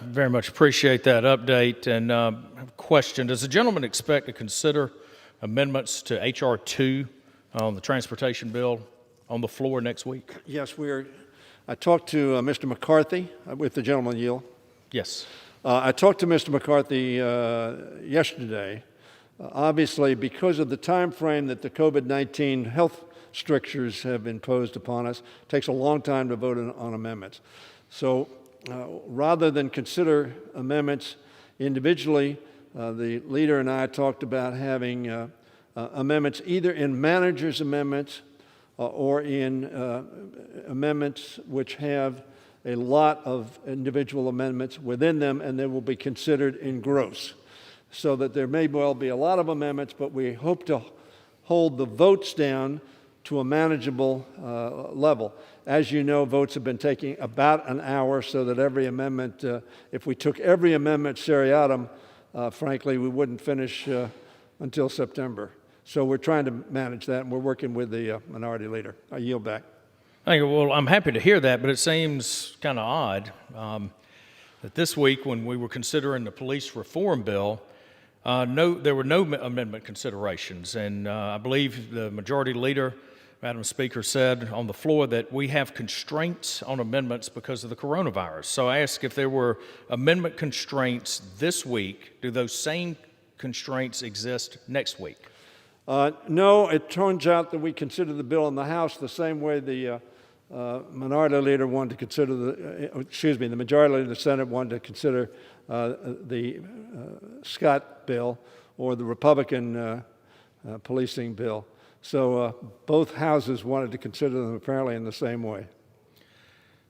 very much appreciate that update. And have a question. Does the gentleman expect to consider amendments to H.R. 2 on the transportation bill on the floor next week? Yes, I talked to Mr. McCarthy, with the gentleman yield. Yes. I talked to Mr. McCarthy yesterday. Obviously, because of the time frame that the COVID-19 health strictures have imposed upon us, it takes a long time to vote on amendments. So rather than consider amendments individually, the leader and I talked about having amendments either in manager's amendments or in amendments which have a lot of individual amendments within them, and they will be considered in gross. So that there may well be a lot of amendments, but we hope to hold the votes down to a manageable level. As you know, votes have been taking about an hour, so that every amendment, if we took every amendment seriatim, frankly, we wouldn't finish until September. So we're trying to manage that, and we're working with the minority leader. I yield back. Thank you. Well, I'm happy to hear that, but it seems kind of odd that this week, when we were considering the police reform bill, there were no amendment considerations. And I believe the majority leader, Madam Speaker, said on the floor that we have constraints on amendments because of the coronavirus. So I asked if there were amendment constraints this week. Do those same constraints exist next week? No, it turns out that we consider the bill in the House the same way the minority leader wanted to consider the majority leader of the Senate wanted to consider the Scott bill or the Republican policing bill. So both houses wanted to consider them apparently in the same way.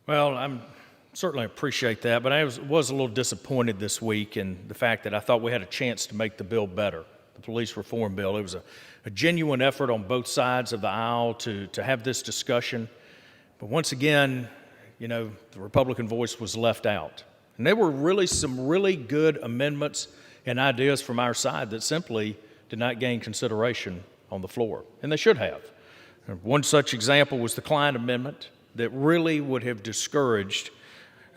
Well, I certainly appreciate that, but I was a little disappointed this week in the fact that I thought we had a chance to make the bill better, the police reform bill. It was a genuine effort on both sides of the aisle to have this discussion. But once again, the Republican voice was left out. And there were really some really good amendments and ideas from our side that simply did not gain consideration on the floor, and they should have. One such example was the Klein Amendment that really would have discouraged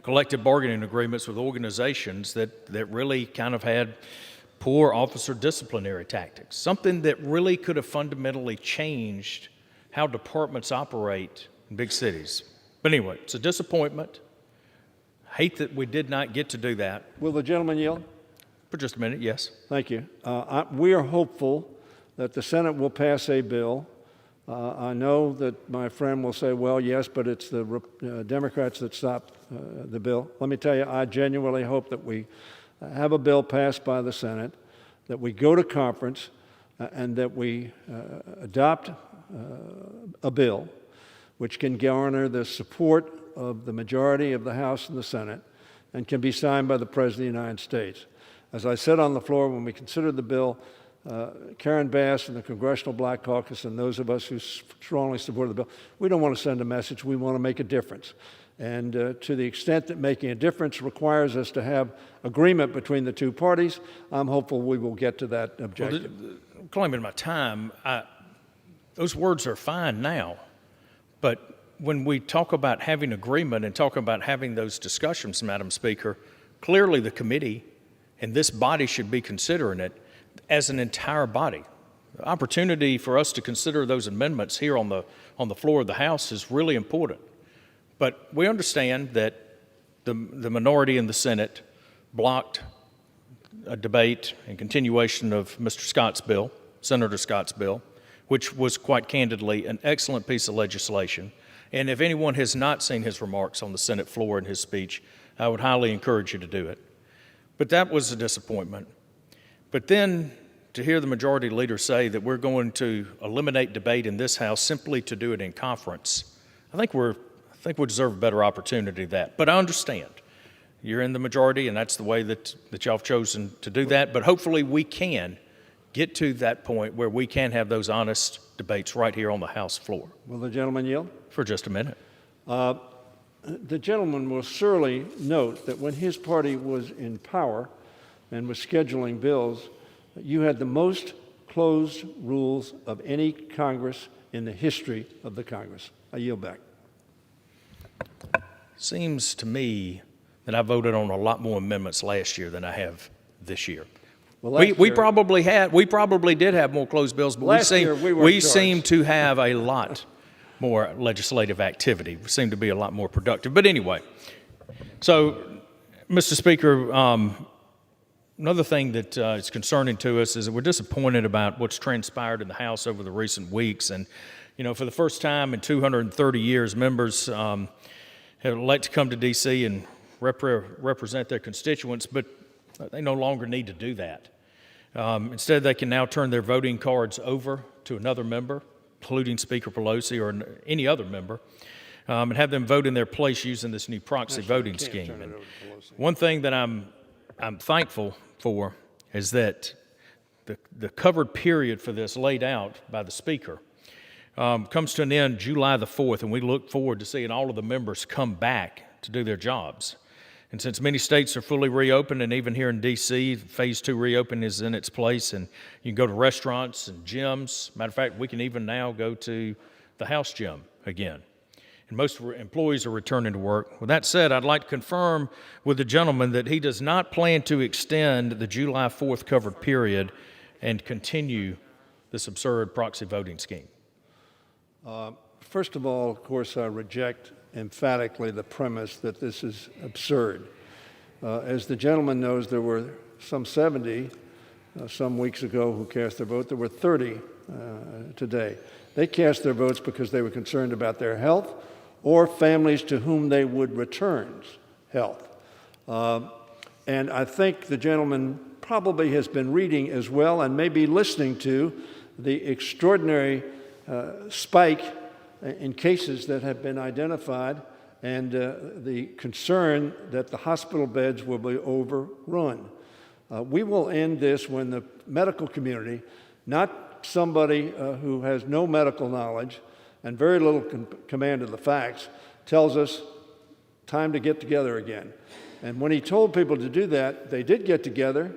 collective bargaining agreements with organizations that really kind of had poor officer disciplinary tactics, something that really could have fundamentally changed how departments operate in big cities. But anyway, it's a disappointment. Hate that we did not get to do that. Will the gentleman yield? For just a minute, yes. Thank you. We are hopeful that the Senate will pass a bill. I know that my friend will say, well, yes, but it's the Democrats that stopped the bill. Let me tell you, I genuinely hope that we have a bill passed by the Senate, that we go to conference, and that we adopt a bill which can garner the support of the majority of the House and the Senate and can be signed by the President of the United States. As I said on the floor when we considered the bill, Karen Bass and the Congressional Black Caucus and those of us who strongly supported the bill, we don't want to send a message, we want to make a difference. And to the extent that making a difference requires us to have agreement between the two parties, I'm hopeful we will get to that objective. Well, claiming my time, those words are fine now, but when we talk about having agreement and talk about having those discussions, Madam Speaker, clearly the committee and this body should be considering it as an entire body. The opportunity for us to consider those amendments here on the floor of the House is really important. But we understand that the minority in the Senate blocked a debate and continuation of Mr. Scott's bill, Senator Scott's bill, which was quite candidly an excellent piece of legislation. And if anyone has not seen his remarks on the Senate floor in his speech, I would highly encourage you to do it. But that was a disappointment. But then to hear the majority leader say that we're going to eliminate debate in this House simply to do it in conference, I think we deserve a better opportunity than that. But I understand. You're in the majority, and that's the way that y'all have chosen to do that. But hopefully we can get to that point where we can have those honest debates right here on the House floor. Will the gentleman yield? For just a minute. The gentleman will surely note that when his party was in power and was scheduling bills, you had the most closed rules of any Congress in the history of the Congress. I yield back. Seems to me that I voted on a lot more amendments last year than I have this year. Well, We probably did have more closed bills, but Last year we weren't we charged. seem to have a lot more legislative activity. We seem to be a lot more productive. But anyway, so, Mr. Speaker, another thing that is concerning to us is that we're disappointed about what's transpired in the House over the recent weeks. And, you know, for the first time in 230 years, members have elected to come to D.C. and represent their constituents, but they no longer need to do that. Instead, they can now turn their voting cards over to another member, including Speaker Pelosi or any other member, and have them vote in their place using this new proxy voting scheme. And one thing that I'm thankful for is that the covered period for this laid out by the Speaker comes to an end July the 4th, and we look forward to seeing all of the members come back to do their jobs. And since many states are fully reopened, and even here in D.C., Phase 2 reopening is in its place, and you can go to restaurants and gyms. Matter of fact, we can even now go to the house gym again. And most employees are returning to work. With that said, I'd like to confirm with the gentleman that he does not plan to extend the July 4th covered period and continue this absurd proxy voting scheme. First of all, of course, I reject emphatically the premise that this is absurd. As the gentleman knows, there were some 70 some weeks ago who cast their vote. There were 30 today. They cast their votes because they were concerned about their health or families to whom they would return health. And I think the gentleman probably has been reading as well and maybe listening to the extraordinary spike in cases that have been identified and the concern that the hospital beds will be overrun. We will end this when the medical community, not somebody who has no medical knowledge and very little command of the facts, tells us time to get together again. And when he told people to do that, they did get together,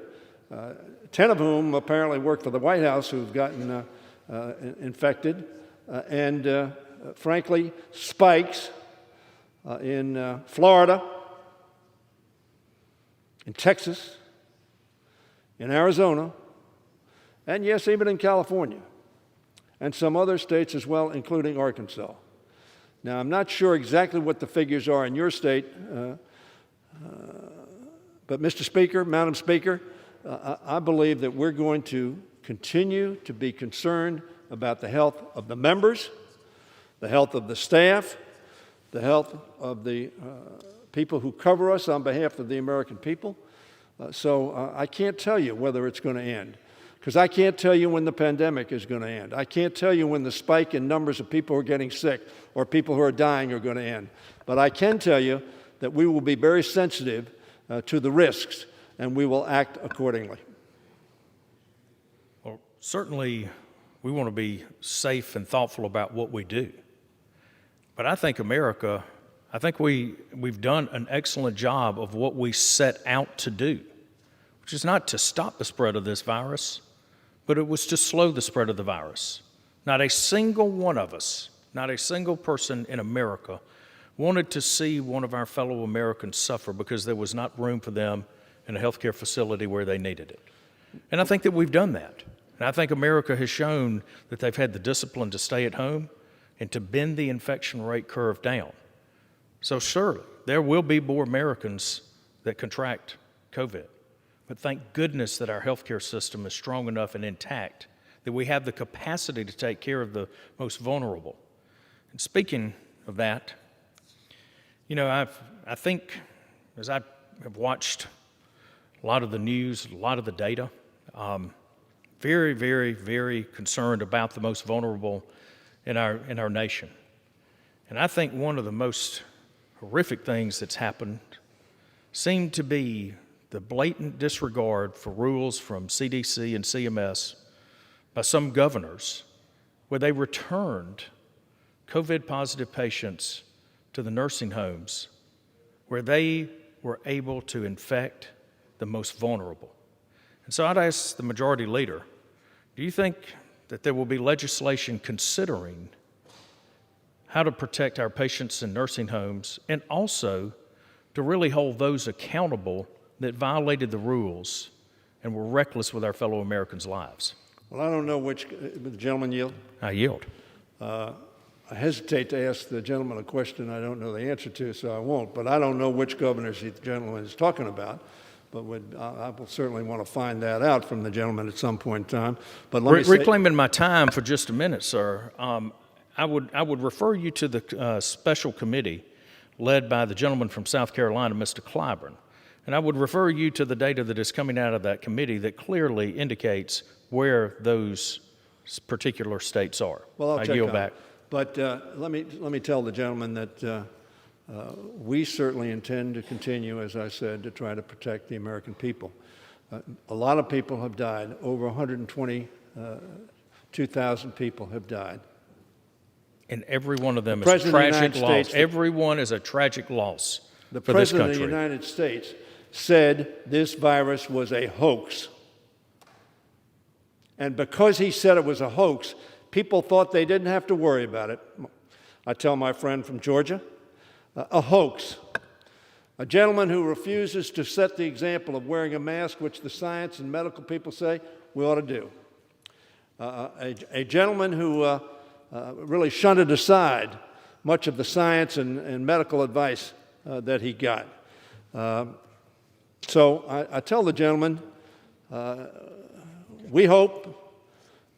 10 of whom apparently work for the White House who've gotten infected, and frankly, spikes in Florida, in Texas, in Arizona, and yes, even in California, and some other states as well, including Arkansas. Now, I'm not sure exactly what the figures are in your state, but Mr. Speaker, Madam Speaker, I believe that we're going to continue to be concerned about the health of the members, the health of the staff, the health of the people who cover us on behalf of the American people. So I can't tell you whether it's going to end, because I can't tell you when the pandemic is going to end. I can't tell you when the spike in numbers of people who are getting sick or people who are dying are going to end. But I can tell you that we will be very sensitive to the risks, and we will act accordingly. Well, certainly we want to be safe and thoughtful about what we do. But I think we've done an excellent job of what we set out to do, which is not to stop the spread of this virus, but it was to slow the spread of the virus. Not a single one of us, not a single person in America wanted to see one of our fellow Americans suffer because there was not room for them in a healthcare facility where they needed it. And I think that we've done that. And I think America has shown that they've had the discipline to stay at home and to bend the infection rate curve down. So surely there will be more Americans that contract COVID. But thank goodness that our healthcare system is strong enough and intact that we have the capacity to take care of the most vulnerable. And speaking of that, you know, I think as I have watched a lot of the news, a lot of the data, very, very, very concerned about the most vulnerable in our nation. And I think one of the most horrific things that's happened seemed to be the blatant disregard for rules from CDC and CMS by some governors, where they returned COVID-positive patients to the nursing homes where they were able to infect the most vulnerable. And so I'd ask the majority leader, do you think that there will be legislation considering how to protect our patients in nursing homes and also to really hold those accountable that violated the rules and were reckless with our fellow Americans' lives. Well, I don't know which, the gentleman yield. I yield. I hesitate to ask the gentleman a question I don't know the answer to, so I won't. But I don't know which governors the gentleman is talking about. But I will certainly want to find that out from the gentleman at some point in time. But let me say, Reclaiming my time for just a minute, sir, I would refer you to the special committee led by the gentleman from South Carolina, Mr. Clyburn. And I would refer you to the data that is coming out of that committee that clearly indicates where those particular states are. well, I'll I check yield on back. it. But let me tell the gentleman that we certainly intend to continue, as I said, to try to protect the American people. A lot of people have died. Over 122,000 people have died. And every one of them is a President of the tragic United loss. States- Every one is a tragic loss The for this President of the country. United States said this virus was a hoax. And because he said it was a hoax, people thought they didn't have to worry about it. I tell my friend from Georgia, a hoax. A gentleman who refuses to set the example of wearing a mask, which the science and medical people say we ought to do. A gentleman who really shunted aside much of the science and medical advice that he got. So I tell the gentleman, we hope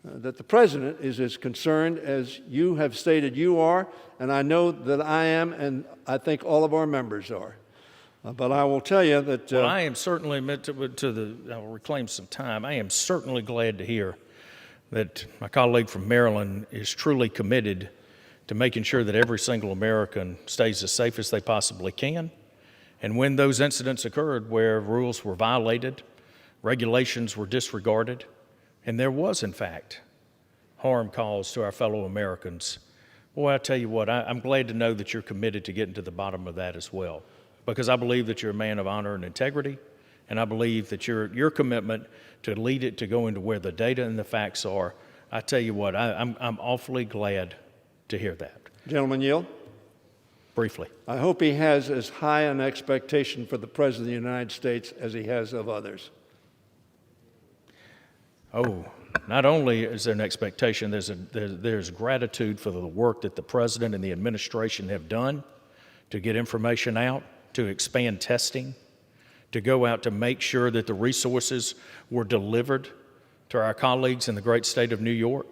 that the President is as concerned as you have stated you are, and I know that I am, and I think all of our members are. But I will tell you that... Well, I am certainly, I'll reclaim some time, I am certainly glad to hear that my colleague from Maryland is truly committed to making sure that every single American stays as safe as they possibly can. And when those incidents occurred where rules were violated, regulations were disregarded, and there was, in fact, harm caused to our fellow Americans, boy, I tell you what, I'm glad to know that you're committed to getting to the bottom of that as well, because I believe that you're a man of honor and integrity, and I believe that your commitment to lead it to go into where the data and the facts are, I tell you what, I'm awfully glad to hear that. Gentleman yield. Briefly. I hope he has as high an expectation for the President of the United States as he has of others. Oh, not only is there an expectation, there's gratitude for the work that the President and the administration have done to get information out, to expand testing, to go out to make sure that the resources were delivered to our colleagues in the great state of New York.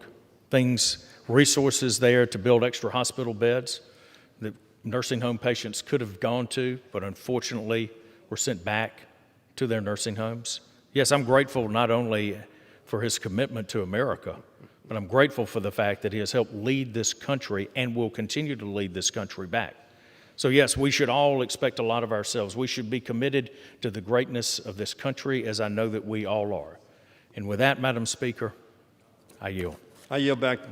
Resources there to build extra hospital beds that nursing home patients could have gone to, but unfortunately were sent back to their nursing homes. Yes, I'm grateful not only for his commitment to America, but I'm grateful for the fact that he has helped lead this country and will continue to lead this country back. So yes, we should all expect a lot of ourselves. We should be committed to the greatness of this country, as I know that we all are. And with that, Madam Speaker, I yield. I yield back.